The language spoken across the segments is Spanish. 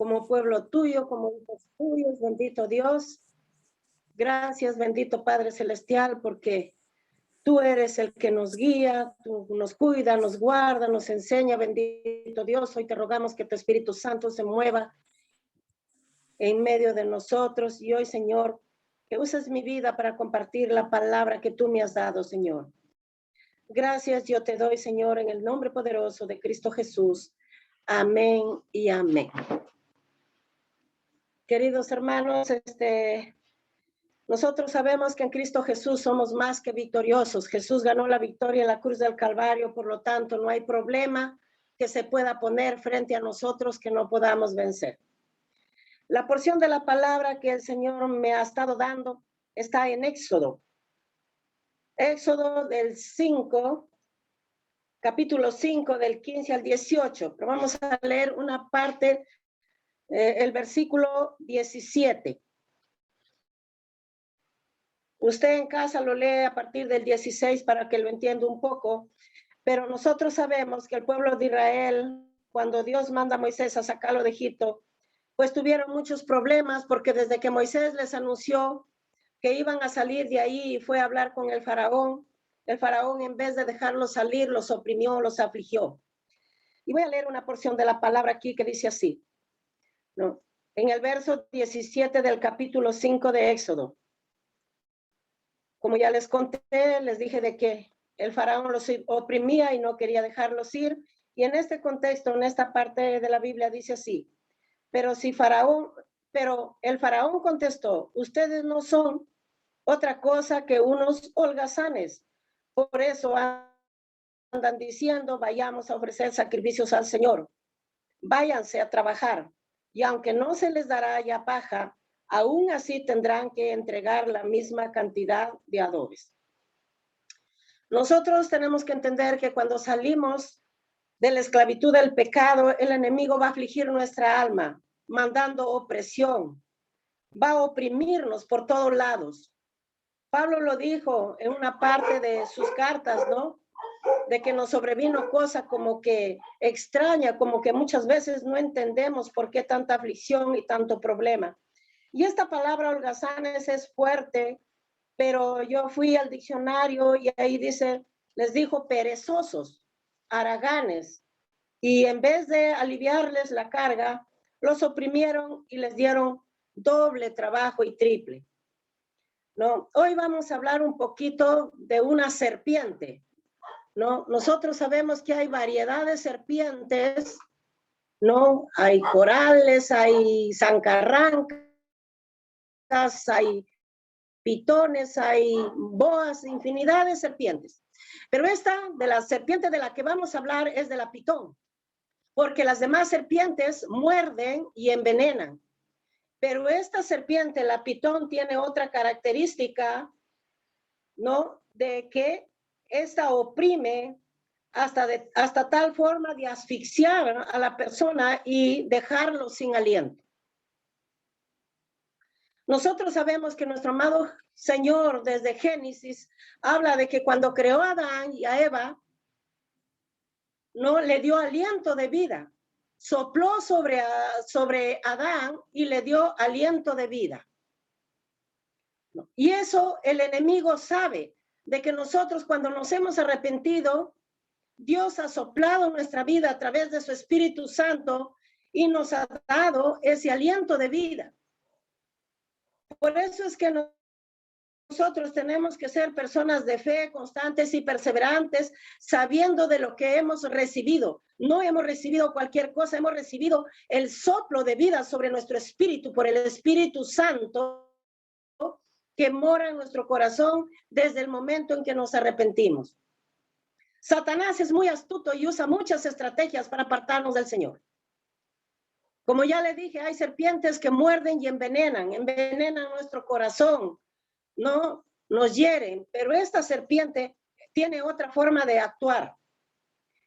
como pueblo tuyo, como hijos tuyos, bendito Dios. Gracias, bendito Padre Celestial, porque tú eres el que nos guía, tú nos cuida, nos guarda, nos enseña, bendito Dios. Hoy te rogamos que tu Espíritu Santo se mueva en medio de nosotros. Y hoy, Señor, que uses mi vida para compartir la palabra que tú me has dado, Señor. Gracias yo te doy, Señor, en el nombre poderoso de Cristo Jesús. Amén y amén. Queridos hermanos, nosotros sabemos que en Cristo Jesús somos más que victoriosos. Jesús ganó la victoria en la cruz del Calvario, por lo tanto, no hay problema que se pueda poner frente a nosotros que no podamos vencer. La porción de la palabra que el Señor me ha estado dando está en Éxodo. Éxodo del 5, capítulo 5, del 15 al 18. Pero vamos a leer una parte, el versículo 17. Usted en casa lo lee a partir del 16 para que lo entienda un poco, pero nosotros sabemos que el pueblo de Israel, cuando Dios manda a Moisés a sacarlo de Egipto, pues tuvieron muchos problemas porque desde que Moisés les anunció que iban a salir de ahí y fue a hablar con el faraón en vez de dejarlos salir, los oprimió, los afligió. Y voy a leer una porción de la palabra aquí que dice así, ¿no? En el verso 17 del capítulo 5 de Éxodo. Como ya les conté, les dije de que el faraón los oprimía y no quería dejarlos ir. Y en este contexto, en esta parte de la Biblia dice así, pero el faraón contestó, ustedes no son otra cosa que unos holgazanes. Por eso andan diciendo, vayamos a ofrecer sacrificios al Señor. Váyanse a trabajar. Y aunque no se les dará ya paja, aún así tendrán que entregar la misma cantidad de adobes. Nosotros tenemos que entender que cuando salimos de la esclavitud del pecado, el enemigo va a afligir nuestra alma, mandando opresión, va a oprimirnos por todos lados. Pablo lo dijo en una parte de sus cartas, ¿no? De que nos sobrevino cosa como que extraña, como que muchas veces no entendemos por qué tanta aflicción y tanto problema. Y esta palabra holgazanes es fuerte, pero yo fui al diccionario y ahí dice, les dijo perezosos, haraganes, y en vez de aliviarles la carga, los oprimieron y les dieron doble trabajo y triple. ¿No? Hoy vamos a hablar un poquito de una serpiente, ¿no? Nosotros sabemos que hay variedad de serpientes, ¿no? Hay corales, hay zancarrancas, hay pitones, hay boas, infinidad de serpientes. Pero esta de la serpiente de la que vamos a hablar es de la pitón, porque las demás serpientes muerden y envenenan. Pero esta serpiente, la pitón, tiene otra característica, ¿no? De que esta oprime hasta tal forma de asfixiar a la persona y dejarlo sin aliento. Nosotros sabemos que nuestro amado Señor desde Génesis habla de que cuando creó a Adán y a Eva, no le dio aliento de vida, sopló sobre Adán y le dio aliento de vida. Y eso el enemigo sabe, de que nosotros cuando nos hemos arrepentido, Dios ha soplado nuestra vida a través de su Espíritu Santo y nos ha dado ese aliento de vida. Por eso es que nosotros tenemos que ser personas de fe, constantes y perseverantes, sabiendo de lo que hemos recibido. No hemos recibido cualquier cosa, hemos recibido el soplo de vida sobre nuestro espíritu por el Espíritu Santo que mora en nuestro corazón desde el momento en que nos arrepentimos. Satanás es muy astuto y usa muchas estrategias para apartarnos del Señor. Como ya le dije, hay serpientes que muerden y envenenan nuestro corazón, ¿no? Nos hieren, pero esta serpiente tiene otra forma de actuar.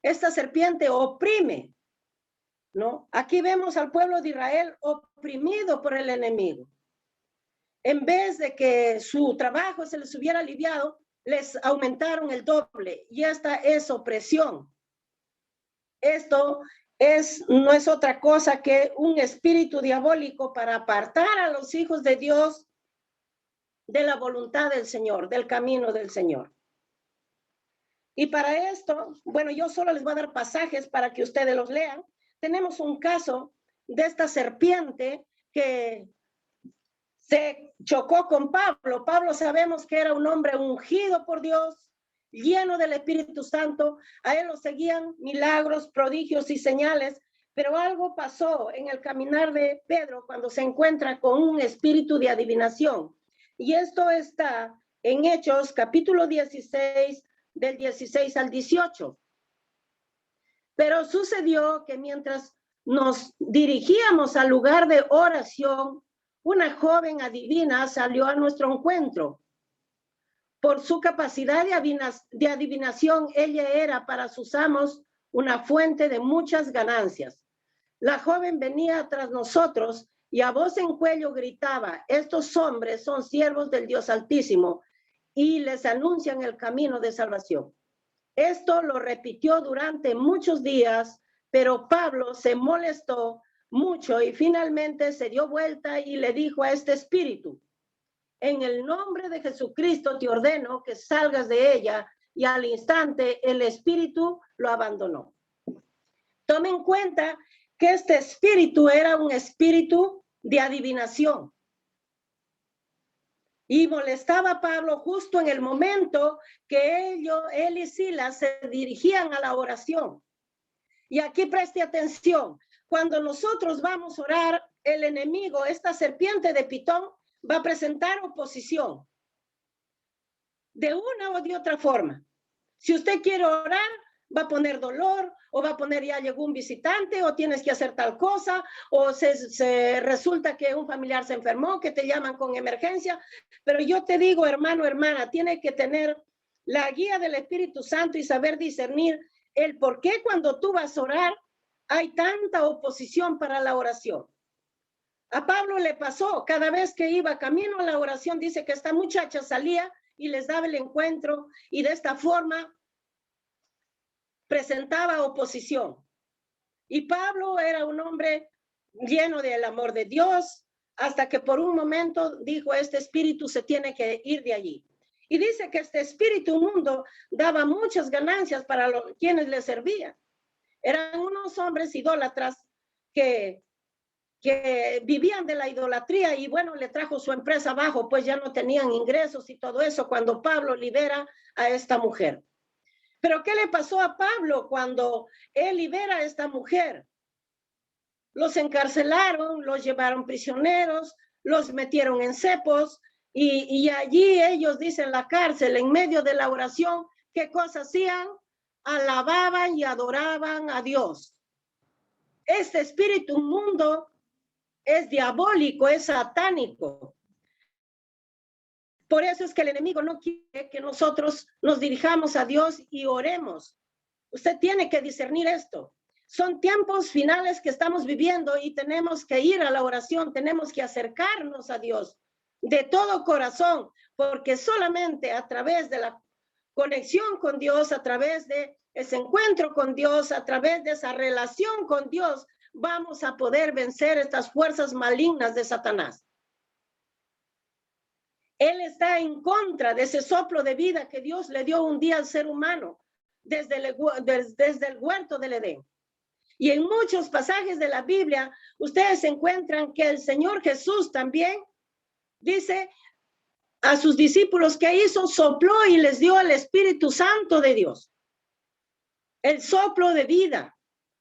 Esta serpiente oprime, ¿no? Aquí vemos al pueblo de Israel oprimido por el enemigo. En vez de que su trabajo se les hubiera aliviado, les aumentaron el doble y esta es opresión. Esto no es otra cosa que un espíritu diabólico para apartar a los hijos de Dios de la voluntad del Señor, del camino del Señor. Y para esto, bueno, yo solo les voy a dar pasajes para que ustedes los lean. Tenemos un caso de esta serpiente que se chocó con Pablo. Pablo sabemos que era un hombre ungido por Dios, lleno del Espíritu Santo. A él lo seguían milagros, prodigios y señales, pero algo pasó en el caminar de Pedro cuando se encuentra con un espíritu de adivinación. Y esto está en Hechos capítulo 16, del 16 al 18. Pero sucedió que mientras nos dirigíamos al lugar de oración, una joven adivina salió a nuestro encuentro. Por su capacidad de adivinación, ella era para sus amos una fuente de muchas ganancias. La joven venía tras nosotros y a voz en cuello gritaba: estos hombres son siervos del Dios Altísimo y les anuncian el camino de salvación. Esto lo repitió durante muchos días, pero Pablo se molestó mucho y finalmente se dio vuelta y le dijo a este espíritu: en el nombre de Jesucristo te ordeno que salgas de ella, y al instante el espíritu lo abandonó. Tomen en cuenta que este espíritu era un espíritu de adivinación. Y molestaba a Pablo justo en el momento que él y Silas se dirigían a la oración. Y aquí preste atención, cuando nosotros vamos a orar, el enemigo, esta serpiente de Pitón, va a presentar oposición de una o de otra forma. Si usted quiere orar, va a poner dolor, o va a poner ya llegó un visitante, o tienes que hacer tal cosa, o se resulta que un familiar se enfermó, que te llaman con emergencia. Pero yo te digo, hermano, hermana, tiene que tener la guía del Espíritu Santo y saber discernir el por qué cuando tú vas a orar hay tanta oposición para la oración. A Pablo le pasó, cada vez que iba camino a la oración, dice que esta muchacha salía y les daba el encuentro, y de esta forma presentaba oposición. Y Pablo era un hombre lleno del amor de Dios, hasta que por un momento dijo: este espíritu se tiene que ir de allí. Y dice que este espíritu mundo daba muchas ganancias para quienes le servían. Eran unos hombres idólatras que vivían de la idolatría, y bueno, le trajo su empresa abajo, pues ya no tenían ingresos y todo eso cuando Pablo libera a esta mujer. Pero ¿qué le pasó a Pablo cuando él libera a esta mujer? Los encarcelaron, los llevaron prisioneros, los metieron en cepos, y allí ellos, dicen, la cárcel, en medio de la oración, ¿qué cosas hacían? Alababan y adoraban a Dios. Este espíritu mundo es diabólico, es satánico. Por eso es que el enemigo no quiere que nosotros nos dirijamos a Dios y oremos. Usted tiene que discernir esto. Son tiempos finales que estamos viviendo y tenemos que ir a la oración, tenemos que acercarnos a Dios de todo corazón, porque solamente a través de la conexión con Dios, a través de ese encuentro con Dios, a través de esa relación con Dios, vamos a poder vencer estas fuerzas malignas de Satanás. Él está en contra de ese soplo de vida que Dios le dio un día al ser humano desde el huerto del Edén. Y en muchos pasajes de la Biblia, ustedes encuentran que el Señor Jesús también dice a sus discípulos que hizo, sopló y les dio el Espíritu Santo de Dios. El soplo de vida,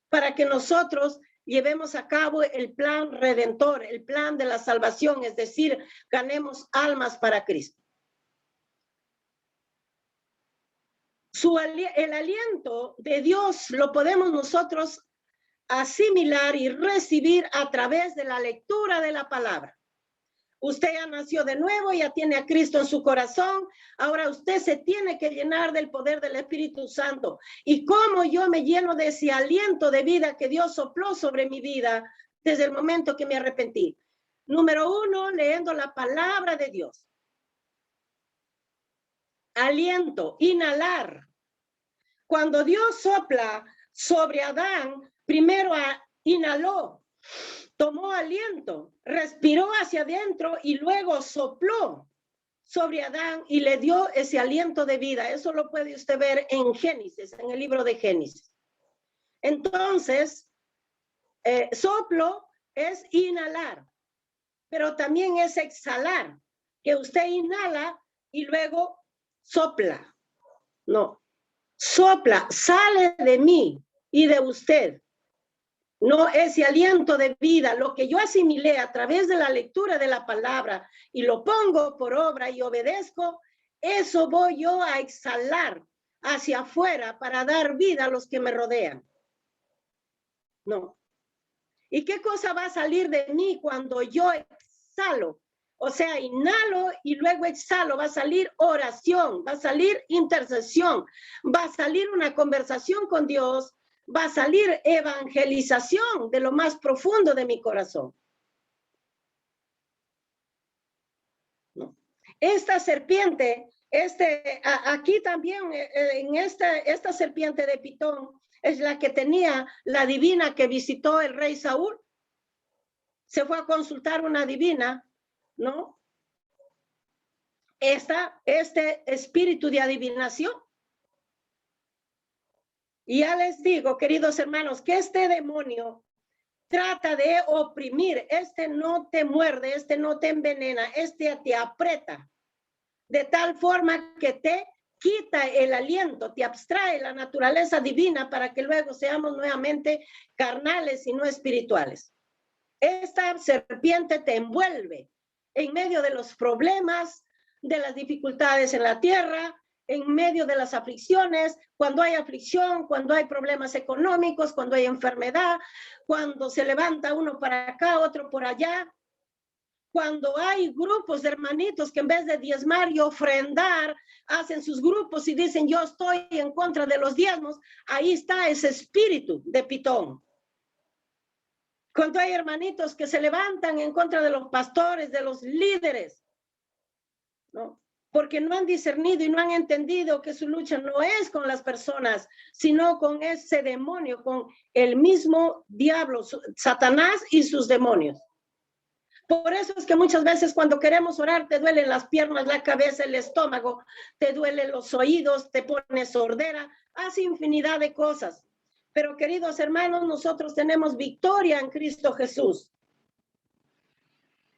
para que nosotros llevemos a cabo el plan redentor, el plan de la salvación, es decir, ganemos almas para Cristo. El aliento de Dios lo podemos nosotros asimilar y recibir a través de la lectura de la palabra. Usted ya nació de nuevo, ya tiene a Cristo en su corazón. Ahora usted se tiene que llenar del poder del Espíritu Santo. ¿Y cómo yo me lleno de ese aliento de vida que Dios sopló sobre mi vida desde el momento que me arrepentí? Número 1, leyendo la palabra de Dios. Aliento, inhalar. Cuando Dios sopla sobre Adán, Primero inhaló, tomó aliento, respiró hacia adentro y luego sopló sobre Adán y le dio ese aliento de vida. Eso lo puede usted ver en Génesis, en el libro de Génesis. Entonces, soplo es inhalar, pero también es exhalar, que usted inhala y luego sopla. No, sopla, sale de mí y de usted. No, ese aliento de vida, lo que yo asimilé a través de la lectura de la palabra y lo pongo por obra y obedezco, eso voy yo a exhalar hacia afuera para dar vida a los que me rodean. No. ¿Y qué cosa va a salir de mí cuando yo exhalo? O sea, inhalo y luego exhalo, va a salir oración, va a salir intercesión, va a salir una conversación con Dios, va a salir evangelización de lo más profundo de mi corazón. ¿No? Esta serpiente, aquí también, en esta serpiente de Pitón, es la que tenía la divina que visitó el rey Saúl. Se fue a consultar una divina, ¿no? Este espíritu de adivinación. Y ya les digo, queridos hermanos, que este demonio trata de oprimir, este no te muerde, este no te envenena, este te aprieta, de tal forma que te quita el aliento, te abstrae la naturaleza divina para que luego seamos nuevamente carnales y no espirituales. Esta serpiente te envuelve en medio de los problemas, de las dificultades en la tierra, en medio de las aflicciones, cuando hay aflicción, cuando hay problemas económicos, cuando hay enfermedad, cuando se levanta uno para acá, otro por allá, cuando hay grupos de hermanitos que en vez de diezmar y ofrendar, hacen sus grupos y dicen yo estoy en contra de los diezmos, ahí está ese espíritu de Pitón. Cuando hay hermanitos que se levantan en contra de los pastores, de los líderes, ¿no? Porque no han discernido y no han entendido que su lucha no es con las personas, sino con ese demonio, con el mismo diablo, Satanás y sus demonios. Por eso es que muchas veces cuando queremos orar te duelen las piernas, la cabeza, el estómago, te duelen los oídos, te pones sordera, hace infinidad de cosas. Pero queridos hermanos, nosotros tenemos victoria en Cristo Jesús.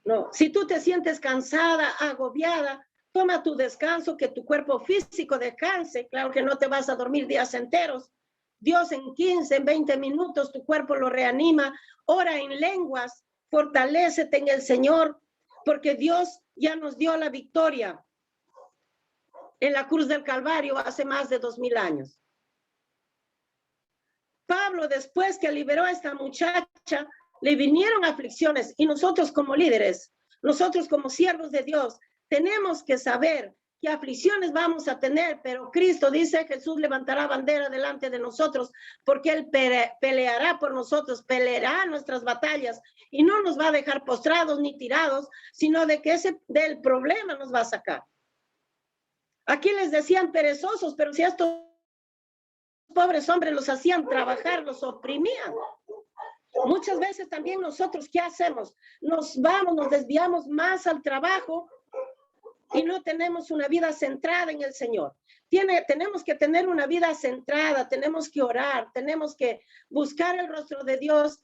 No, si tú te sientes cansada, agobiada, toma tu descanso, que tu cuerpo físico descanse. Claro que no te vas a dormir días enteros. Dios en 15, en 20 minutos, tu cuerpo lo reanima. Ora en lenguas, fortalécete en el Señor, porque Dios ya nos dio la victoria en la cruz del Calvario hace más de 2000 años. Pablo, después que liberó a esta muchacha, le vinieron aflicciones y nosotros como líderes, nosotros como siervos de Dios, tenemos que saber qué aflicciones vamos a tener, pero Cristo dice, Jesús levantará bandera delante de nosotros porque Él peleará por nosotros, peleará nuestras batallas y no nos va a dejar postrados ni tirados, sino de que del problema nos va a sacar. Aquí les decían perezosos, pero si estos pobres hombres los hacían trabajar, los oprimían. Muchas veces también nosotros, ¿qué hacemos? Nos vamos, nos desviamos más al trabajo y no tenemos una vida centrada en el Señor. Tenemos que tener una vida centrada, tenemos que orar, tenemos que buscar el rostro de Dios.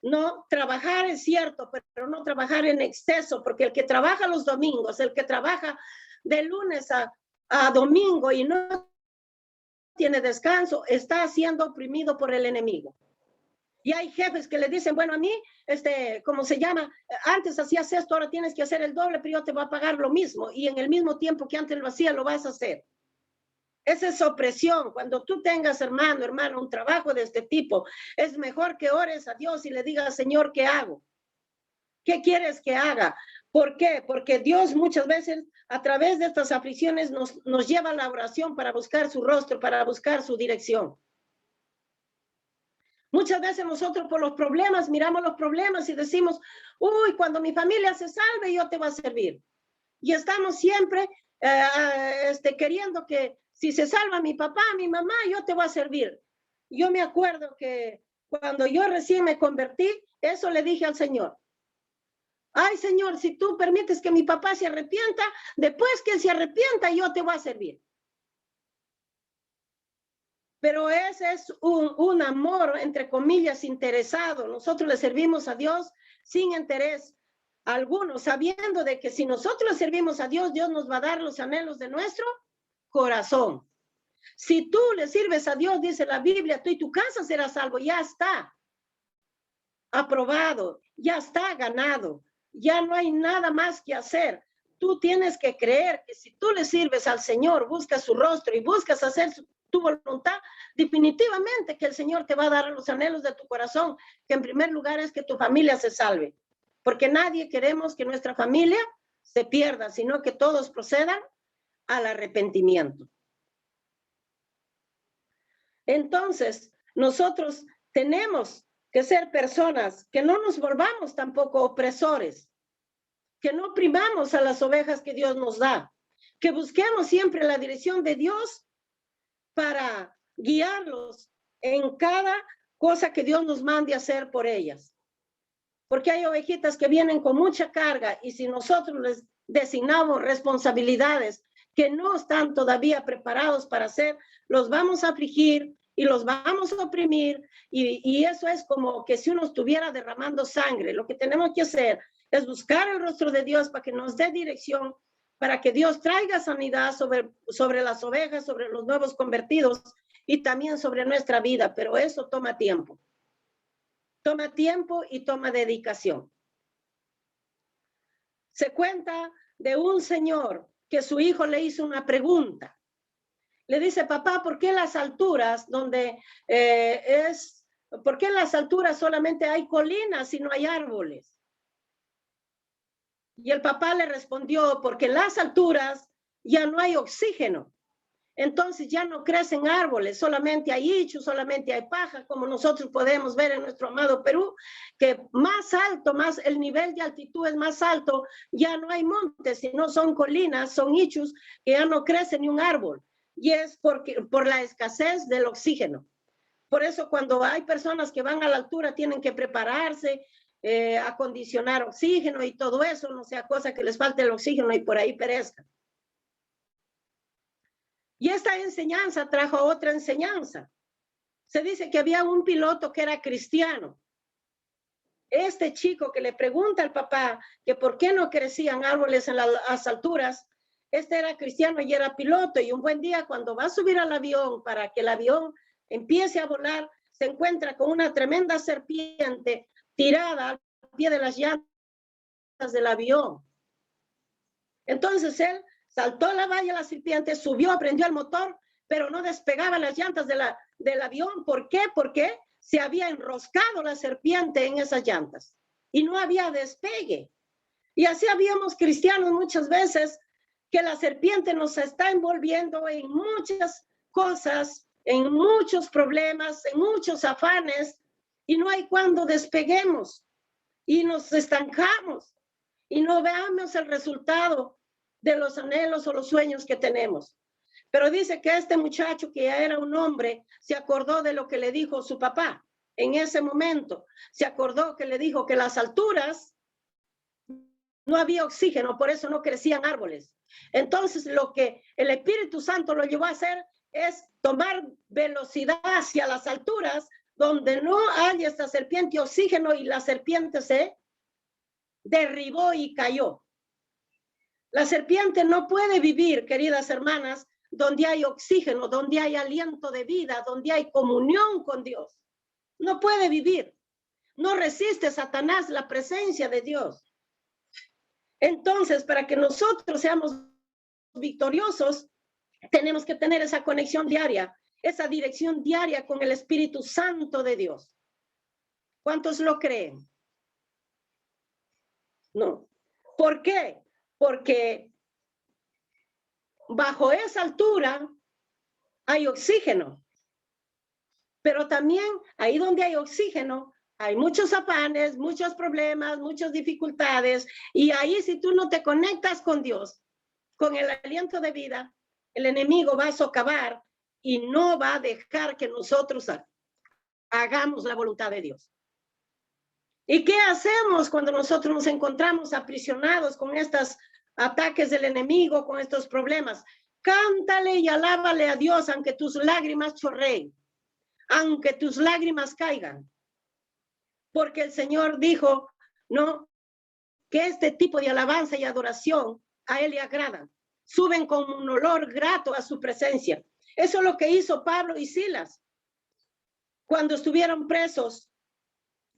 No, trabajar es cierto, pero no trabajar en exceso, porque el que trabaja los domingos, el que trabaja de lunes a domingo y no tiene descanso, está siendo oprimido por el enemigo. Y hay jefes que le dicen, bueno, a mí, ¿cómo se llama? Antes hacías esto, ahora tienes que hacer el doble, pero yo te voy a pagar lo mismo. Y en el mismo tiempo que antes lo hacía, lo vas a hacer. Esa es opresión. Cuando tú tengas, hermano, un trabajo de este tipo, es mejor que ores a Dios y le digas, Señor, ¿qué hago? ¿Qué quieres que haga? ¿Por qué? Porque Dios muchas veces a través de estas aflicciones nos lleva a la oración para buscar su rostro, para buscar su dirección. Muchas veces nosotros por los problemas miramos los problemas y decimos, uy, cuando mi familia se salve, yo te voy a servir. Y estamos siempre queriendo que si se salva mi papá, mi mamá, yo te voy a servir. Yo me acuerdo que Cuando yo recién me convertí, eso le dije al Señor. Ay, Señor, si tú permites que mi papá se arrepienta, después que él se arrepienta, yo te voy a servir. Pero ese es un amor, entre comillas, interesado. Nosotros le servimos a Dios sin interés alguno, sabiendo de que si nosotros le servimos a Dios, Dios nos va a dar los anhelos de nuestro corazón. Si tú le sirves a Dios, dice la Biblia, tú y tu casa serás salvo. Ya está aprobado, ya está ganado. Ya no hay nada más que hacer. Tú tienes que creer que si tú le sirves al Señor, buscas su rostro y buscas hacer tu voluntad, definitivamente que el Señor te va a dar los anhelos de tu corazón, que en primer lugar es que tu familia se salve. Porque nadie queremos que nuestra familia se pierda, sino que todos procedan al arrepentimiento. Entonces, nosotros tenemos que ser personas que no nos volvamos tampoco opresores, que no oprimamos a las ovejas que Dios nos da, que busquemos siempre la dirección de Dios para guiarlos en cada cosa que Dios nos mande hacer por ellas. Porque hay ovejitas que vienen con mucha carga y si nosotros les designamos responsabilidades que no están todavía preparados para hacer, los vamos a afligir y los vamos a oprimir y eso es como que si uno estuviera derramando sangre. Lo que tenemos que hacer es buscar el rostro de Dios para que nos dé dirección, para que Dios traiga sanidad sobre las ovejas, sobre los nuevos convertidos y también sobre nuestra vida, pero eso toma tiempo. Toma tiempo y toma dedicación. Se cuenta de un señor que su hijo le hizo una pregunta. Le dice, papá, ¿por qué en las alturas por qué en las alturas solamente hay colinas y no hay árboles? Y el papá le respondió, porque en las alturas ya no hay oxígeno. Entonces ya no crecen árboles, solamente hay ichus, solamente hay paja, como nosotros podemos ver en nuestro amado Perú, que más alto, más el nivel de altitud es más alto, ya no hay montes, sino son colinas, son ichus, que ya no crece ni un árbol. Y es por la escasez del oxígeno. Por eso cuando hay personas que van a la altura tienen que prepararse, acondicionar oxígeno y todo eso, no sea cosa que les falte el oxígeno y por ahí perezcan. Y esta enseñanza trajo otra enseñanza. Se dice que había un piloto que era cristiano. Este chico que le pregunta al papá que por qué no crecían árboles en las alturas, este era cristiano y era piloto. Y un buen día cuando va a subir al avión para que el avión empiece a volar, se encuentra con una tremenda serpiente tirada al pie de las llantas del avión. Entonces él saltó la valla la serpiente, subió, prendió el motor, pero no despegaba las llantas del avión. ¿Por qué? Porque se había enroscado la serpiente en esas llantas y no había despegue. Y así habíamos cristianos muchas veces que la serpiente nos está envolviendo en muchas cosas, en muchos problemas, en muchos afanes y no hay cuando despeguemos y nos estancamos y no veamos el resultado de los anhelos o los sueños que tenemos. Pero dice que este muchacho, que ya era un hombre, se acordó de lo que le dijo su papá en ese momento. Se acordó que le dijo que las alturas no había oxígeno, por eso no crecían árboles. Entonces lo que el Espíritu Santo lo llevó a hacer es tomar velocidad hacia las alturas donde no hay esta serpiente oxígeno y la serpiente se derribó y cayó. La serpiente no puede vivir, queridas hermanas, donde hay oxígeno, donde hay aliento de vida, donde hay comunión con Dios. No puede vivir. No resiste Satanás la presencia de Dios. Entonces, para que nosotros seamos victoriosos, tenemos que tener esa conexión diaria, esa dirección diaria con el Espíritu Santo de Dios. ¿Cuántos lo creen? No. ¿Por qué? Porque bajo esa altura hay oxígeno, pero también ahí donde hay oxígeno hay muchos afanes, muchos problemas, muchas dificultades, y ahí si tú no te conectas con Dios, con el aliento de vida, el enemigo va a socavar y no va a dejar que nosotros hagamos la voluntad de Dios. ¿Y qué hacemos cuando nosotros nos encontramos aprisionados con estos ataques del enemigo, con estos problemas? Cántale y alábale a Dios, aunque tus lágrimas chorreen, aunque tus lágrimas caigan. Porque el Señor dijo, no, que este tipo de alabanza y adoración a Él le agradan. Suben con un olor grato a su presencia. Eso es lo que hizo Pablo y Silas cuando estuvieron presos,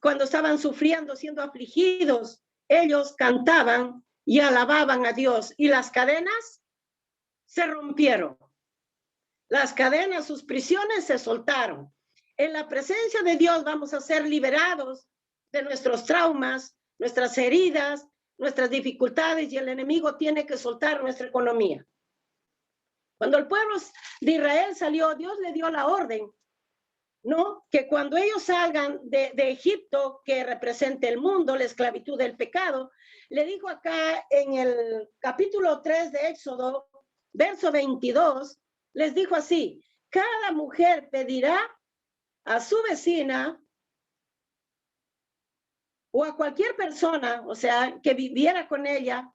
cuando estaban sufriendo, siendo afligidos. Ellos cantaban y alababan a Dios, y las cadenas se rompieron. Las cadenas, sus prisiones se soltaron. En la presencia de Dios vamos a ser liberados de nuestros traumas, nuestras heridas, nuestras dificultades, y el enemigo tiene que soltar nuestra economía. Cuando el pueblo de Israel salió, Dios le dio la orden, ¿no? Que cuando ellos salgan de Egipto, que representa el mundo, la esclavitud del pecado, le dijo acá en el capítulo 3 de Éxodo, verso 22, les dijo así: cada mujer pedirá a su vecina o a cualquier persona, o sea, que viviera con ella,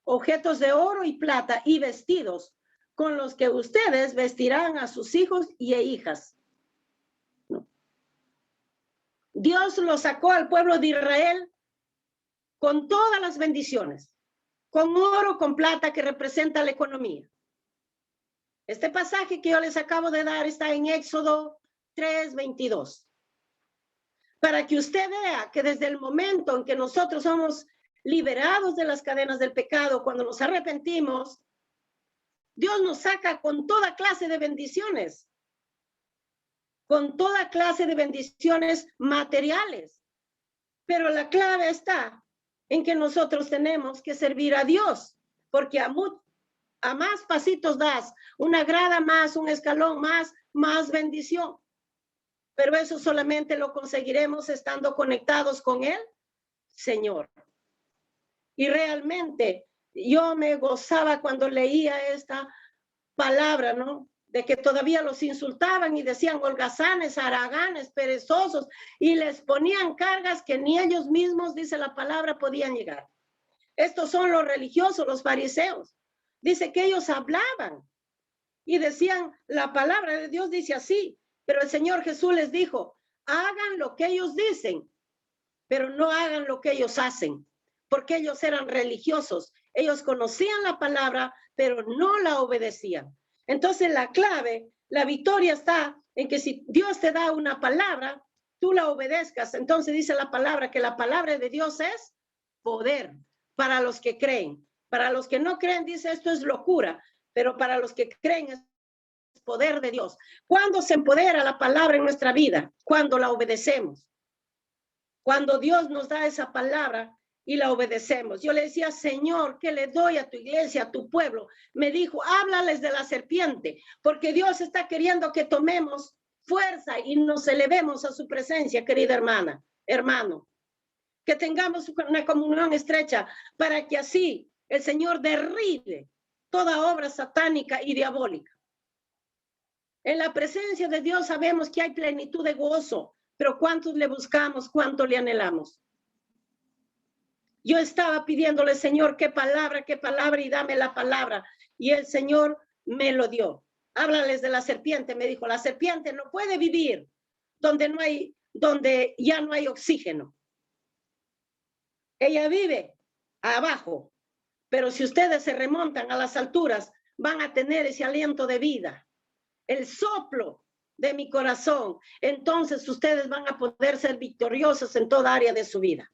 objetos de oro y plata y vestidos con los que ustedes vestirán a sus hijos y hijas. ¿No? Dios lo sacó al pueblo de Israel con todas las bendiciones, con oro, con plata, que representa la economía. Este pasaje que yo les acabo de dar está en Éxodo 3:22. Para que usted vea que desde el momento en que nosotros somos liberados de las cadenas del pecado, cuando nos arrepentimos, Dios nos saca con toda clase de bendiciones, con toda clase de bendiciones materiales. Pero la clave está en que nosotros tenemos que servir a Dios, porque a más pasitos das, una grada más, un escalón más bendición. Pero eso solamente lo conseguiremos estando conectados con el Señor. Y realmente yo me gozaba cuando leía esta palabra, ¿no? De que todavía los insultaban y decían holgazanes, haraganes, perezosos, y les ponían cargas que ni ellos mismos, dice la palabra, podían llegar. Estos son los religiosos, los fariseos. Dice que ellos hablaban y decían, la palabra de Dios dice así, pero el Señor Jesús les dijo, hagan lo que ellos dicen, pero no hagan lo que ellos hacen, porque ellos eran religiosos. Ellos conocían la palabra, pero no la obedecían. Entonces la clave, la victoria está en que si Dios te da una palabra, tú la obedezcas. Entonces dice la palabra que la palabra de Dios es poder para los que creen. Para los que no creen, dice, esto es locura, pero para los que creen es poder de Dios. ¿Cuándo se empodera la palabra en nuestra vida? Cuando la obedecemos. Cuando Dios nos da esa palabra y la obedecemos. Yo le decía, Señor, ¿qué le doy a tu iglesia, a tu pueblo? Me dijo, háblales de la serpiente, porque Dios está queriendo que tomemos fuerza y nos elevemos a su presencia, querida hermana, hermano. Que tengamos una comunión estrecha para que así el Señor derribe toda obra satánica y diabólica. En la presencia de Dios sabemos que hay plenitud de gozo, pero ¿cuántos le buscamos? ¿Cuánto le anhelamos? Yo estaba pidiéndole, Señor, qué palabra, y dame la palabra. Y el Señor me lo dio. Háblales de la serpiente, me dijo, la serpiente no puede vivir donde ya no hay oxígeno. Ella vive abajo, pero si ustedes se remontan a las alturas, van a tener ese aliento de vida, el soplo de mi corazón. Entonces ustedes van a poder ser victoriosos en toda área de su vida.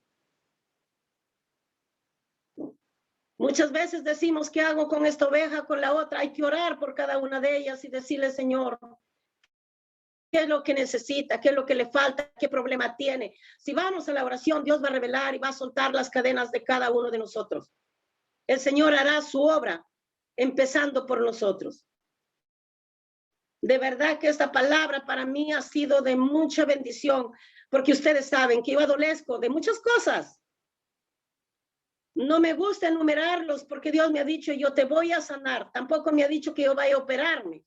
Muchas veces decimos, ¿qué hago con esta oveja, con la otra? Hay que orar por cada una de ellas y decirle, Señor, ¿qué es lo que necesita? ¿Qué es lo que le falta? ¿Qué problema tiene? Si vamos a la oración, Dios va a revelar y va a soltar las cadenas de cada uno de nosotros. El Señor hará su obra, empezando por nosotros. De verdad que esta palabra para mí ha sido de mucha bendición, porque ustedes saben que yo adolezco de muchas cosas. No me gusta enumerarlos porque Dios me ha dicho, yo te voy a sanar. Tampoco me ha dicho que yo vaya a operarme.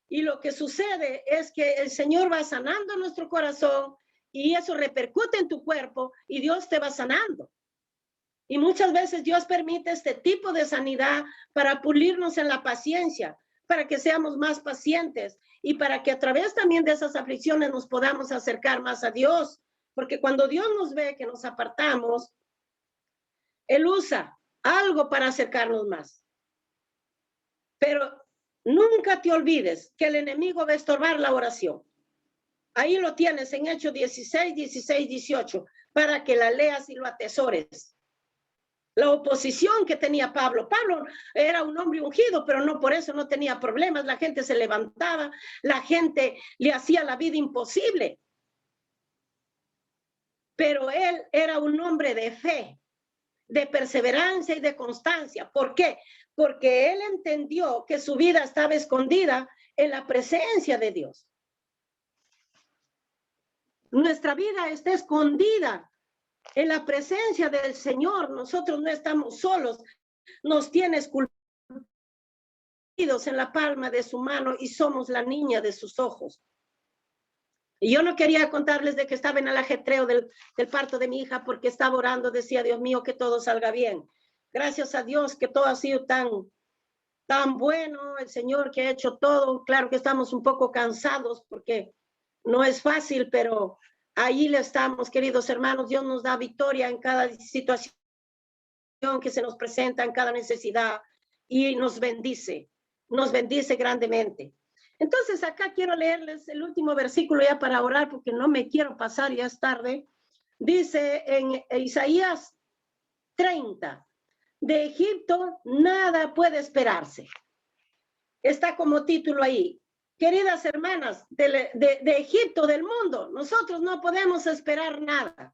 Y lo que sucede es que el Señor va sanando nuestro corazón y eso repercute en tu cuerpo y Dios te va sanando. Y muchas veces Dios permite este tipo de sanidad para pulirnos en la paciencia, para que seamos más pacientes y para que a través también de esas aflicciones nos podamos acercar más a Dios. Porque cuando Dios nos ve que nos apartamos, Él usa algo para acercarnos más. Pero nunca te olvides que el enemigo va a estorbar la oración. Ahí lo tienes en Hechos 16, 16, 18, para que la leas y lo atesores. La oposición que tenía Pablo. Pablo era un hombre ungido, pero no por eso no tenía problemas. La gente se levantaba, la gente le hacía la vida imposible. Pero él era un hombre de fe, de perseverancia y de constancia. ¿Por qué? Porque él entendió que su vida estaba escondida en la presencia de Dios. Nuestra vida está escondida en la presencia del Señor. Nosotros no estamos solos. Nos tiene esculpidos en la palma de su mano y somos la niña de sus ojos. Y yo no quería contarles de que estaba en el ajetreo del parto de mi hija porque estaba orando, decía, Dios mío, que todo salga bien. Gracias a Dios que todo ha sido tan bueno, el Señor que ha hecho todo. Claro que estamos un poco cansados porque no es fácil, pero ahí le estamos, queridos hermanos. Dios nos da victoria en cada situación que se nos presenta, en cada necesidad, y nos bendice grandemente. Entonces acá quiero leerles el último versículo ya para orar porque no me quiero pasar, ya es tarde. Dice en Isaías 30, de Egipto nada puede esperarse. Está como título ahí. Queridas hermanas de Egipto, del mundo, nosotros no podemos esperar nada.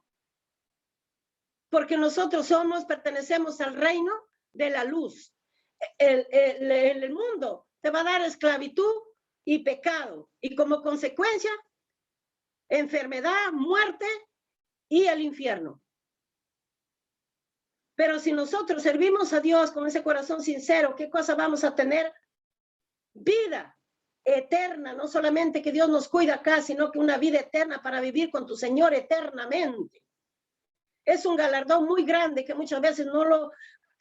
Porque nosotros pertenecemos al reino de la luz. El mundo te va a dar esclavitud y pecado. Y como consecuencia, enfermedad, muerte y el infierno. Pero si nosotros servimos a Dios con ese corazón sincero, ¿qué cosa vamos a tener? Vida eterna. No solamente que Dios nos cuida acá, sino que una vida eterna para vivir con tu Señor eternamente. Es un galardón muy grande que muchas veces no lo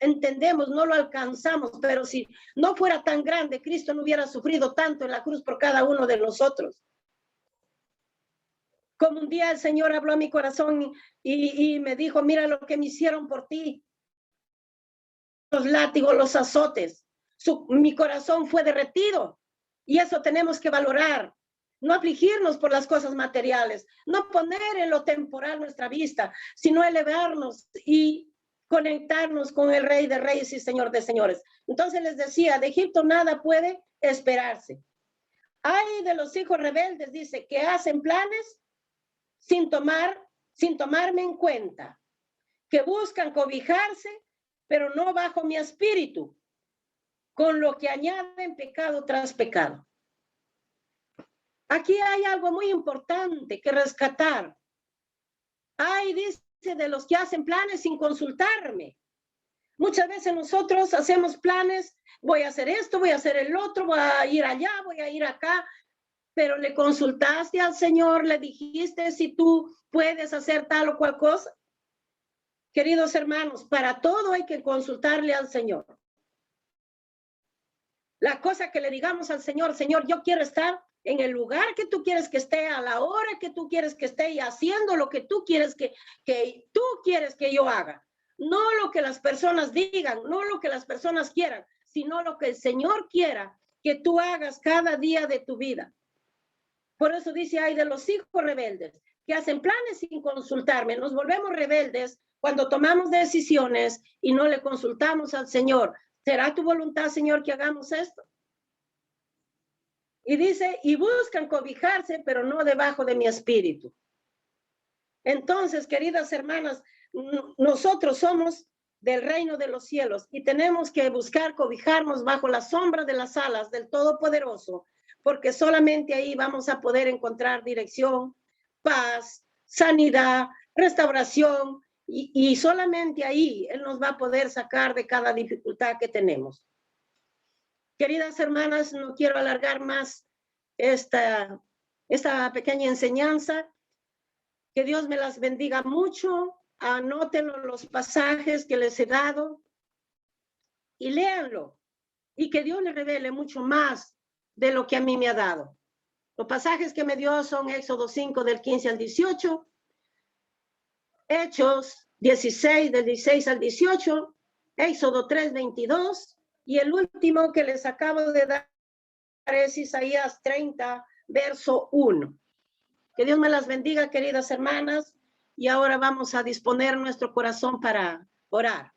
entendemos, no lo alcanzamos, pero si no fuera tan grande, Cristo no hubiera sufrido tanto en la cruz por cada uno de nosotros. Como un día el Señor habló a mi corazón y me dijo, mira lo que me hicieron por ti. Los látigos, los azotes. Mi corazón fue derretido y eso tenemos que valorar. No afligirnos por las cosas materiales, no poner en lo temporal nuestra vista, sino elevarnos y conectarnos con el Rey de Reyes y Señor de Señores. Entonces les decía, de Egipto nada puede esperarse. Hay de los hijos rebeldes, dice, que hacen planes sin tomarme en cuenta, que buscan cobijarse, pero no bajo mi espíritu, con lo que añaden pecado tras pecado. Aquí hay algo muy importante que rescatar. Ay, dice, de los que hacen planes sin consultarme. Muchas veces nosotros hacemos planes, voy a hacer esto, voy a hacer el otro, voy a ir allá, voy a ir acá, pero le consultaste al Señor, le dijiste si tú puedes hacer tal o cual cosa. Queridos hermanos, para todo hay que consultarle al Señor. La cosa que le digamos al Señor, Señor, yo quiero estar en el lugar que tú quieres que esté, a la hora que tú quieres que esté y haciendo lo que tú quieres que tú quieres que yo haga. No lo que las personas digan, no lo que las personas quieran, sino lo que el Señor quiera que tú hagas cada día de tu vida. Por eso dice, hay de los hijos rebeldes que hacen planes sin consultarme. Nos volvemos rebeldes cuando tomamos decisiones y no le consultamos al Señor. ¿Será tu voluntad, Señor, que hagamos esto? Y dice, y buscan cobijarse, pero no debajo de mi espíritu. Entonces, queridas hermanas, nosotros somos del reino de los cielos y tenemos que buscar cobijarnos bajo la sombra de las alas del Todopoderoso, porque solamente ahí vamos a poder encontrar dirección, paz, sanidad, restauración, y solamente ahí Él nos va a poder sacar de cada dificultad que tenemos. Queridas hermanas, no quiero alargar más esta pequeña enseñanza. Que Dios me las bendiga mucho. Anoten los pasajes que les he dado y léanlo. Y que Dios les revele mucho más de lo que a mí me ha dado. Los pasajes que me dio son Éxodo 5 del 15 al 18, Hechos 16 del 16 al 18, Éxodo 3, 22, y el último que les acabo de dar es Isaías 30, verso 1. Que Dios me las bendiga, queridas hermanas, y ahora vamos a disponer nuestro corazón para orar.